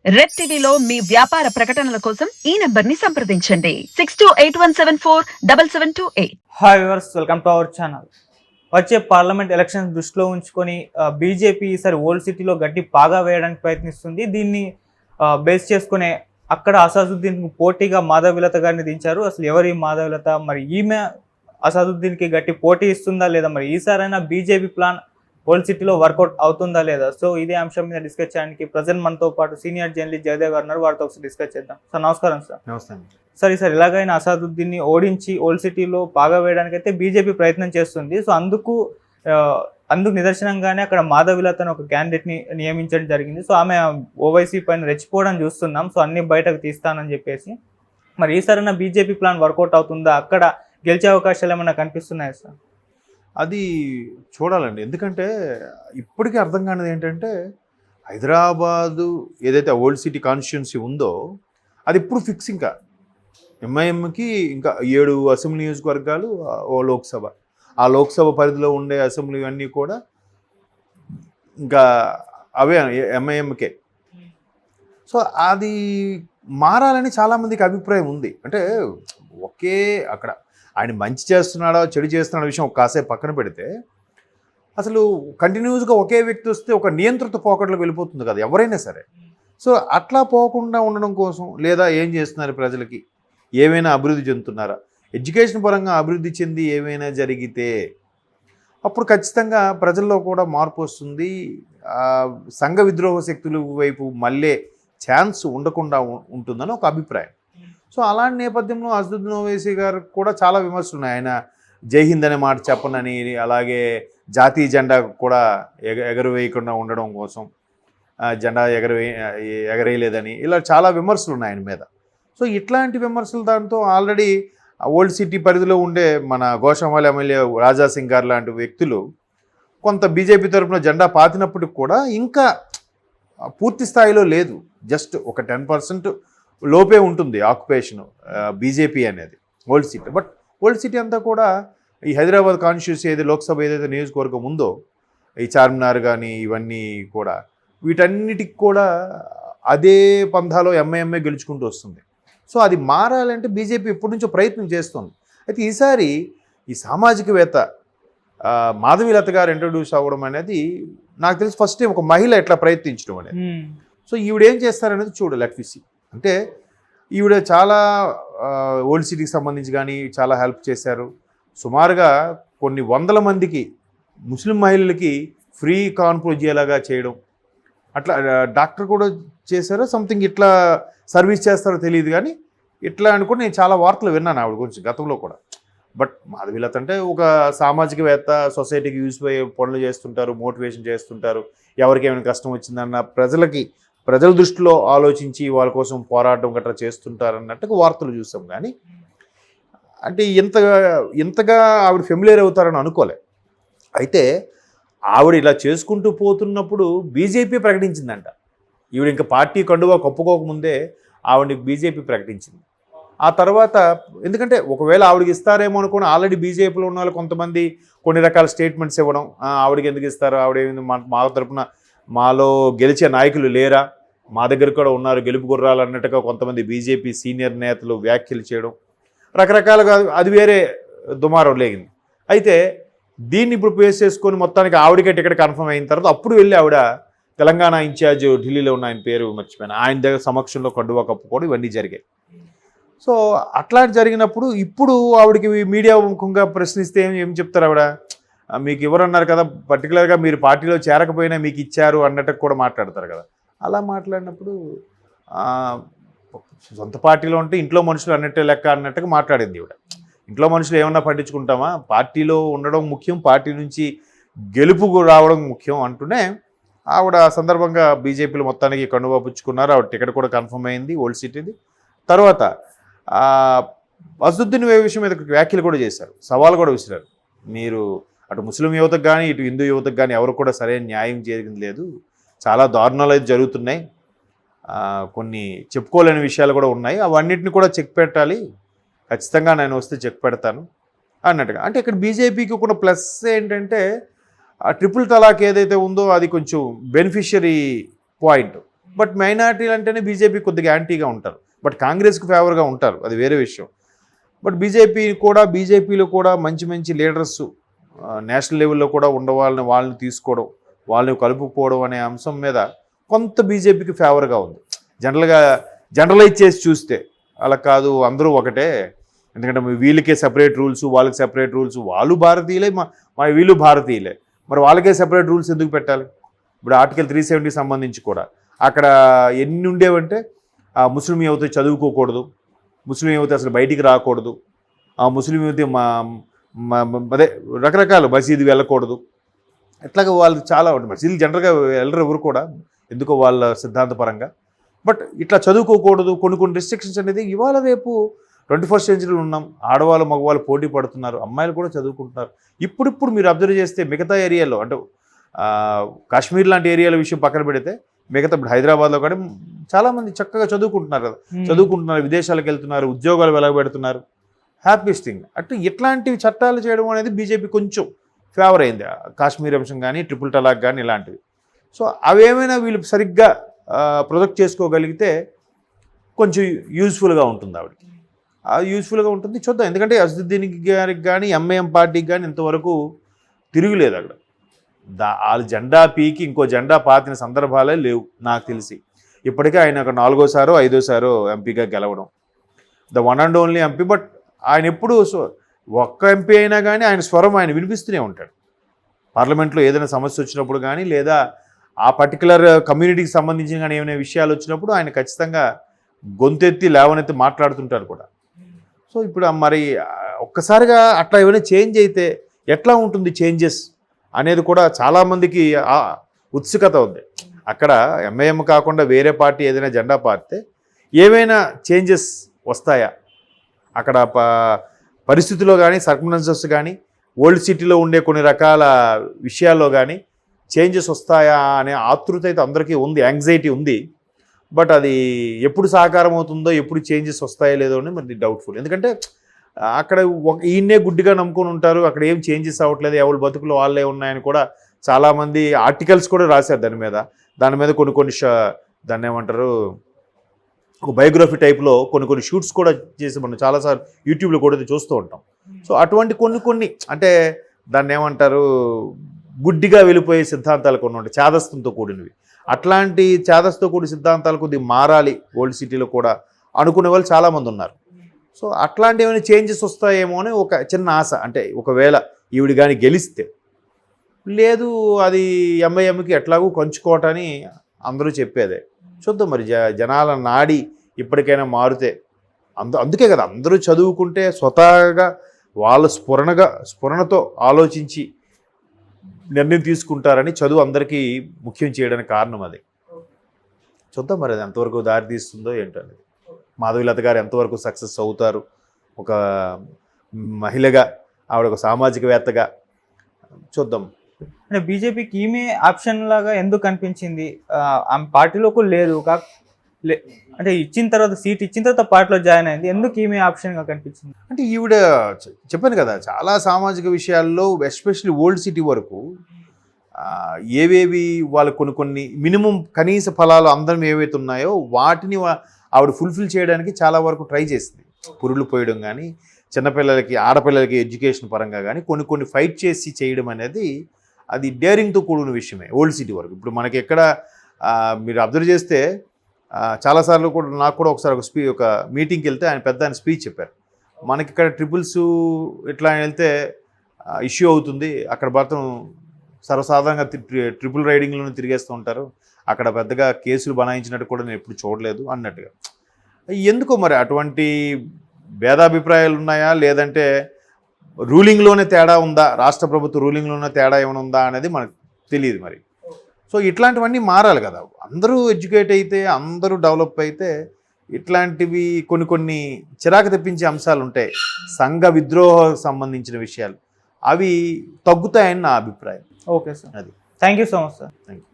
Red టీవీలో మీ వ్యాపార ప్రకటనల కోసం ఈ నంబర్ ని సంప్రదించండి 6281747728. Hi viewers, welcome to our channel. వచ్చే పార్లమెంట్ ఎలక్షన్స్ దృష్టిలో ఉంచుకొని బీజేపీ ఈసారి ఓల్డ్ సిటీలో గట్టి పాగా వేయడానికి ప్రయత్నిస్తుంది. దీన్ని బేస్ చేసుకునే అక్కడ అసదుద్దీన్ పోటీగా మాధవీలత గారిని దించారు. అసలు ఎవరి మాధవీలత, మరి ఈమె అసదుద్దీన్కి గట్టి పోటీ ఇస్తుందా లేదా, మరి ఈసారైనా బీజేపీ ప్లాన్ ఓల్డ్ సిటీలో వర్కౌట్ అవుతుందా లేదా? సో ఇదే అంశం మీద డిస్కస్ చేయడానికి ప్రజెంట్ మనతో పాటు సీనియర్ జర్నలిస్ట్ జయదేవ్ గారు ఉన్నారు. వారితో ఒకసారి డిస్కస్ చేద్దాం. సార్ నమస్కారం. సార్ నమస్తే. సార్ ఈసారి ఎలాగైనా అసదుద్దీన్ని ఓడించి ఓల్డ్ సిటీలో పాగా వేయడానికి అయితే బీజేపీ ప్రయత్నం చేస్తుంది. సో అందుకు నిదర్శనంగానే అక్కడ మాధవీలతను ఒక క్యాండిడేట్ని నియమించడం జరిగింది. సో ఆమె ఓవైసీ పైన రెచ్చిపోవడం చూస్తున్నాం. సో అన్ని బయటకు తీస్తానని చెప్పేసి, మరి ఈసారైనా బీజేపీ ప్లాన్ వర్కౌట్ అవుతుందా? అక్కడ గెలిచే అవకాశాలు ఏమైనా కనిపిస్తున్నాయా సార్? అది చూడాలండి. ఎందుకంటే ఇప్పటికీ అర్థం కానిది ఏంటంటే, హైదరాబాదు ఏదైతే ఓల్డ్ సిటీ కాన్స్టిట్యున్సీ ఉందో అది ఇప్పుడు ఫిక్స్. ఇంకా ఎంఐఎంకి ఇంకా 7 అసెంబ్లీ నియోజకవర్గాలు, ఓ లోక్సభ. ఆ లోక్సభ పరిధిలో ఉండే అసెంబ్లీ అన్నీ కూడా ఇంకా అవే ఎంఐఎంకే. సో అది మారాలని చాలామందికి అభిప్రాయం ఉంది. అంటే ఒకే అక్కడ ఆయన మంచి చేస్తున్నాడా చెడు చేస్తున్నాడా విషయం కాసేపు పక్కన పెడితే, అసలు కంటిన్యూస్గా ఒకే వ్యక్తి వస్తే ఒక నియంత్రిత పోకట్లకు వెళ్ళిపోతుంది కదా ఎవరైనా సరే. సో అట్లా పోకుండా ఉండడం కోసం, లేదా ఏం చేస్తున్నారు ప్రజలకి, ఏమైనా అభివృద్ధి చెందుతున్నారా, ఎడ్యుకేషన్ పరంగా అభివృద్ధి చెంది ఏమైనా జరిగితే అప్పుడు ఖచ్చితంగా ప్రజల్లో కూడా మార్పు వస్తుంది. సంఘ విద్రోహ శక్తుల వైపు మళ్ళీ ఛాన్స్ ఉండకుండా ఉంటుందని ఒక అభిప్రాయం. సో అలాంటి నేపథ్యంలో అసదుద్దీన్ ఓవైసీ గారు కూడా చాలా విమర్శలు ఉన్నాయి. ఆయన జై హింద్ అనే మాట చెప్పనని, అలాగే జాతీయ జెండా కూడా ఎగరవేయకుండా ఉండడం కోసం జెండా ఎగరేయలేదని, ఇలా చాలా విమర్శలు ఉన్నాయి ఆయన మీద. సో ఇట్లాంటి విమర్శలు దాంతో ఆల్రెడీ ఓల్డ్ సిటీ పరిధిలో ఉండే మన గోషామాల్ ఎమ్మెల్యే రాజా సింగ్ గారు లాంటి వ్యక్తులు కొంత బీజేపీ తరఫున జెండా పాతినప్పటికి కూడా ఇంకా పూర్తి స్థాయిలో లేదు. జస్ట్ ఒక 10% లోపే ఉంటుంది ఆక్యుపేషన్ బీజేపీ అనేది old city. But old city అంతా కూడా ఈ హైదరాబాద్ కాన్స్టిట్యూన్సీ ఏదైతే లోక్సభ ఏదైతే నియోజకవర్గం ఉందో, ఈ చార్మినార్ కానీ ఇవన్నీ కూడా, వీటన్నిటికి కూడా అదే పంధాలో ఎంఐఎంఏ గెలుచుకుంటూ వస్తుంది. సో అది మారాలంటే బీజేపీ ఎప్పటి నుంచో ప్రయత్నం చేస్తుంది. అయితే ఈసారి ఈ సామాజికవేత్త మాధవీలత గారు ఇంట్రడ్యూస్ అవ్వడం అనేది నాకు తెలిసి ఫస్ట్ టైం ఒక మహిళ ఎట్లా ప్రయత్నించడం అనేది. సో ఈవిడేం చేస్తారనేది చూడాలి. లెట్స్. అంటే ఈవిడ చాలా ఓల్డ్ సిటీకి సంబంధించి కానీ చాలా హెల్ప్ చేశారు. సుమారుగా కొన్ని వందల మందికి ముస్లిం మహిళలకి ఫ్రీ కాన్పు అయ్యేలాగా చేయడం, అట్లా డాక్టర్ కూడా చేశారో సంథింగ్, ఇట్లా సర్వీస్ చేస్తారో తెలియదు కానీ ఇట్లా అనుకుని నేను చాలా వార్తలు విన్నాను ఆవిడ గురించి గతంలో కూడా. బట్ మాధవీలత అంటే ఒక సామాజికవేత్త, సొసైటీకి యూజ్ అయ్యే పనులు చేస్తుంటారు, మోటివేషన్ చేస్తుంటారు, ఎవరికి ఏమైనా కష్టం వచ్చిందన్న ప్రజల దృష్టిలో ఆలోచించి వాళ్ళ కోసం పోరాటం గట్రా చేస్తుంటారు అన్నట్టుగా వార్తలు చూసాం. కానీ అంటే ఇంతగా ఆవిడ ఫెమిలియర్ అవుతారని అనుకోలే. అయితే ఆవిడ ఇలా చేసుకుంటూ పోతున్నప్పుడు బీజేపీ ప్రకటించిందంట. ఈవిడ ఇంకా పార్టీ కండువా కప్పుకోకముందే ఆవిడకి బీజేపీ ప్రకటించింది. ఆ తర్వాత ఎందుకంటే ఒకవేళ ఆవిడకి ఇస్తారేమో అనుకుని ఆల్రెడీ బీజేపీలో ఉన్న వాళ్ళు కొంతమంది కొన్ని రకాల స్టేట్మెంట్స్ ఇవ్వడం, ఆవిడకి ఎందుకు ఇస్తారు, ఆవిడేమి మా తరపున మాలో గెలిచే నాయకులు లేరా, మా దగ్గర కూడా ఉన్నారు గెలుపు గుర్రాలు అన్నట్టుగా కొంతమంది బీజేపీ సీనియర్ నేతలు వ్యాఖ్యలు చేయడం, రకరకాలుగా అది వేరే దుమారం లేగింది. అయితే దీన్ని ఇప్పుడు పేస్ చేసుకొని మొత్తానికి ఆవిడకే టికెట్ కన్ఫర్మ్ అయిన తర్వాత అప్పుడు వెళ్ళి ఆవిడ తెలంగాణ ఇన్ఛార్జ్ ఢిల్లీలో ఉన్న ఆయన పేరు మర్చిపోయాను, ఆయన దగ్గర సమక్షంలో కండువా కప్పుకోవడం ఇవన్నీ జరిగాయి. సో అట్లాంటి జరిగినప్పుడు ఇప్పుడు ఆవిడకి మీడియా ముఖంగా ప్రశ్నిస్తే ఏం చెప్తారు ఆవిడ, మీకు ఎవరన్నారు కదా, పర్టికులర్గా మీరు పార్టీలో చేరకపోయినా మీకు ఇచ్చారు అన్నట్టు కూడా మాట్లాడతారు కదా. అలా మాట్లాడినప్పుడు సొంత పార్టీలో ఉంటే ఇంట్లో మనుషులు అన్నట్టే లెక్క అన్నట్టుగా మాట్లాడింది ఈవిడ. ఇంట్లో మనుషులు ఏమన్నా పట్టించుకుంటామా, పార్టీలో ఉండడం ముఖ్యం, పార్టీ నుంచి గెలుపు రావడం ముఖ్యం అంటూనే ఆవిడ సందర్భంగా బీజేపీలో మొత్తానికి కండువా పుచ్చుకున్నారు. ఆవిడ టికెట్ కూడా కన్ఫర్మ్ అయింది ఓల్డ్ సిటీది. తర్వాత అసదుద్దీన్ విషయం మీద వ్యాఖ్యలు కూడా చేశారు, సవాల్ కూడా విసిరారు. మీరు అటు ముస్లిం యువతకు కానీ ఇటు హిందూ యువతకు కానీ ఎవరు కూడా సరైన న్యాయం జరిగింది లేదు, చాలా దారుణాలు అయితే జరుగుతున్నాయి, కొన్ని చెప్పుకోలేని విషయాలు కూడా ఉన్నాయి, అవన్నిటిని కూడా చెక్ పెట్టాలి, ఖచ్చితంగా నేను వస్తే చెక్ పెడతాను అన్నట్టుగా. అంటే ఇక్కడ బీజేపీకి కూడా ప్లస్ ఏంటంటే ఆ ట్రిపుల్ తలాక్ ఏదైతే ఉందో అది కొంచెం బెనిఫిషియరీ పాయింట్. బట్ మైనారిటీలు అంటేనే బీజేపీ కొద్దిగా యాంటీగా ఉంటారు, బట్ కాంగ్రెస్కి ఫేవర్గా ఉంటారు, అది వేరే విషయం. బట్ బీజేపీలో కూడా మంచి మంచి లీడర్స్ నేషనల్ లెవెల్లో కూడా వాళ్ళని తీసుకోవడం, వాళ్ళని కలుపుకోవడం అనే అంశం మీద కొంత బీజేపీకి ఫేవర్గా ఉంది. జనరలైజ్ చేసి చూస్తే అలా కాదు, అందరూ ఒకటే, ఎందుకంటే వీళ్ళకే సెపరేట్ రూల్స్, వాళ్ళకి సెపరేట్ రూల్స్, వాళ్ళు భారతీయులే, వీళ్ళు భారతీయులే, మరి వాళ్ళకే సెపరేట్ రూల్స్ ఎందుకు పెట్టాలి? ఇప్పుడు ఆర్టికల్ 370 సంబంధించి కూడా అక్కడ ఎన్ని ఉండేవంటే ముస్లిం యువత చదువుకోకూడదు, ముస్లిం యువత అసలు బయటికి రాకూడదు, ముస్లిం యువత అదే రకరకాల మసీదు వెళ్ళకూడదు, ఇట్లాగా వాళ్ళు చాలా మసీదులు జనరల్గా వెళ్ళరు ఎవరు కూడా, ఎందుకో వాళ్ళ సిద్ధాంతపరంగా. బట్ ఇట్లా చదువుకోకూడదు, కొన్ని రిస్ట్రిక్షన్స్ అనేది ఇవాళ రేపు 21st సెంచరీలో ఉన్నాం, ఆడవాళ్ళు మగవాళ్ళు పోటీ పడుతున్నారు, అమ్మాయిలు కూడా చదువుకుంటున్నారు. ఇప్పుడు మీరు అబ్జర్వ్ చేస్తే మిగతా ఏరియాలో అంటే కాశ్మీర్ లాంటి ఏరియాల విషయం పక్కన పెడితే మిగతా ఇప్పుడు హైదరాబాద్లో కూడా చాలామంది చక్కగా చదువుకుంటున్నారు కదా, చదువుకుంటున్నారు, విదేశాలకు వెళ్తున్నారు, ఉద్యోగాలు వెలగబెడుతున్నారు, హ్యాపీస్ట్ థింగ్. అటు ఇట్లాంటివి చట్టాలు చేయడం అనేది బీజేపీ కొంచెం ఫేవర్ అయింది, కాశ్మీర్ అంశం కానీ, ట్రిపుల్ తలాక్ కానీ ఇలాంటివి. సో అవేమైనా వీళ్ళు సరిగ్గా ప్రొజెక్ట్ చేసుకోగలిగితే కొంచెం యూజ్ఫుల్గా ఉంటుంది ఆవిడకి, యూజ్ఫుల్గా ఉంటుంది. చూద్దాం, ఎందుకంటే అసదుద్దీన్ గారికి కానీ ఎంఐఎం పార్టీకి కానీ ఇంతవరకు తిరుగులేదు అక్కడ. వాళ్ళు జెండా పీకి ఇంకో జెండా పాతిన సందర్భాలే లేవు నాకు తెలిసి. ఇప్పటికే ఆయన ఒక 4వ 5వ ఎంపీగా గెలవడం, the one and only MP. But ఆయన ఎప్పుడు ఒక్క ఎంపీ అయినా కానీ ఆయన స్వరం ఆయన వినిపిస్తూనే ఉంటాడు పార్లమెంట్లో, ఏదైనా సమస్య వచ్చినప్పుడు కానీ, లేదా ఆ పర్టికులర్ కమ్యూనిటీకి సంబంధించిన కానీ ఏమైనా విషయాలు వచ్చినప్పుడు ఆయన ఖచ్చితంగా గొంతెత్తి లేవనెత్తి మాట్లాడుతుంటారు కూడా. సో ఇప్పుడు మరి ఒక్కసారిగా అట్లా ఏమైనా చేంజ్ అయితే ఎట్లా ఉంటుంది చేంజెస్ అనేది కూడా చాలామందికి ఉత్సుకత ఉంది. అక్కడ ఎంఐఎం కాకుండా వేరే పార్టీ ఏదైనా జెండా పారితే ఏమైనా చేంజెస్ వస్తాయా, అక్కడ పరిస్థితుల్లో కానీ, సర్కమ్స్టాన్సెస్ కానీ, ఓల్డ్ సిటీలో ఉండే కొన్ని రకాల విషయాల్లో కానీ చేంజెస్ వస్తాయా అనే ఆతృత అయితే అందరికీ ఉంది, యాంగ్జైటీ ఉంది. బట్ అది ఎప్పుడు సాకారం అవుతుందో, ఎప్పుడు చేంజెస్ వస్తాయో లేదో అని మరి డౌట్ఫుల్. ఎందుకంటే అక్కడ ఈయన్నే గుడ్డిగా నమ్ముకొని ఉంటారు, అక్కడ ఏం చేంజెస్ అవ్వట్లేదు, ఎవరి బతుకులు వాళ్ళే ఉన్నాయని కూడా చాలామంది ఆర్టికల్స్ కూడా రాశారు దాని మీద కొన్ని దాన్ని ఏమంటారు, ఒక బయోగ్రఫీ టైప్లో కొన్ని షూట్స్ కూడా చేసి మనం చాలాసార్లు యూట్యూబ్లో కూడా చూస్తూ ఉంటాం. సో అటువంటి కొన్ని అంటే దాన్ని ఏమంటారు, గుడ్డిగా వెళ్ళిపోయే సిద్ధాంతాలు కొన్ని ఉంటాయి, చాదస్తంతో కూడినవి. అట్లాంటి చాదస్తో కూడిన సిద్ధాంతాలు కొద్దిగా మారాలి ఓల్డ్ సిటీలో కూడా అనుకునే వాళ్ళు చాలామంది ఉన్నారు. సో అట్లాంటి ఏమైనా చేంజెస్ వస్తాయేమో అని ఒక చిన్న ఆశ. అంటే ఒకవేళ ఈవిడ కానీ గెలిస్తే, లేదు అది ఎంఐఎంకి ఎట్లాగూ కొంచుకోవటని అందరూ చెప్పేదే. చూద్దాం మరి జనాల నాడి ఇప్పటికైనా మారితే. అందుకే కదా అందరూ చదువుకుంటే స్వతహాగా వాళ్ళ స్ఫురణతో ఆలోచించి నిర్ణయం తీసుకుంటారని చదువు అందరికీ ముఖ్యం చేయడానికి కారణం అది. చూద్దాం మరి అది ఎంతవరకు దారి తీస్తుందో ఏంటో అనేది. మాధవీలత గారు ఎంతవరకు సక్సెస్ అవుతారు, ఒక మహిళగా, ఆవిడ ఒక సామాజికవేత్తగా, చూద్దాం. అంటే బీజేపీకి ఈమె ఆప్షన్ లాగా ఎందుకు అనిపించింది? ఆమె పార్టీలోకి లేదు, అంటే ఇచ్చిన తర్వాత సీట్ ఇచ్చిన తర్వాత పార్టీలో జాయిన్ అయింది, ఎందుకు ఈమె ఆప్షన్గా కనిపించింది? అంటే ఈవిడ చెప్పాను కదా, చాలా సామాజిక విషయాల్లో ఎస్పెషల్లీ ఓల్డ్ సిటీ వరకు ఏవేవి వాళ్ళు కొన్ని మినిమం కనీస ఫలాలు అందరం ఏవైతే ఉన్నాయో వాటిని ఆవిడ ఫుల్ఫిల్ చేయడానికి చాలా వరకు ట్రై చేసింది. పురుళ్ళు పోయడం కానీ, చిన్నపిల్లలకి, ఆడపిల్లలకి ఎడ్యుకేషన్ పరంగా కానీ కొన్ని ఫైట్ చేసి చేయడం అనేది అది డేరింగ్తో కూడిన విషయమే ఓల్డ్ సిటీ వరకు. ఇప్పుడు మనకి ఎక్కడ మీరు అబ్జర్వ్ చేస్తే చాలాసార్లు కూడా నాకు కూడా ఒకసారి ఒక మీటింగ్కి వెళ్తే ఆయన స్పీచ్ చెప్పారు. మనకి ఇక్కడ ట్రిపుల్స్ ఇట్లా వెళ్తే ఇష్యూ అవుతుంది, అక్కడ మాత్రం సర్వసాధారణంగా ట్రిపుల్ రైడింగ్లోనే తిరిగేస్తూ ఉంటారు, అక్కడ పెద్దగా కేసులు బనాయించినట్టు కూడా నేను ఎప్పుడు చూడలేదు అన్నట్టుగా. ఎందుకో మరి అటువంటి భేదాభిప్రాయాలు ఉన్నాయా, లేదంటే రూలింగ్లోనే తేడా ఉందా, రాష్ట్ర ప్రభుత్వ రూలింగ్లోనే తేడా ఏమైనా ఉందా అనేది మనకు తెలియదు మరి. సో ఇట్లాంటివన్నీ మారాలి కదా, అందరూ ఎడ్యుకేట్ అయితే, అందరూ డెవలప్ అయితే ఇట్లాంటివి కొన్ని చిరాకు తెప్పించే అంశాలు ఉంటాయి, సంఘ విద్రోహం సంబంధించిన విషయాలు, అవి తగ్గుతాయని నా అభిప్రాయం. ఓకే సార్, అది thank you so much sir. Thank you.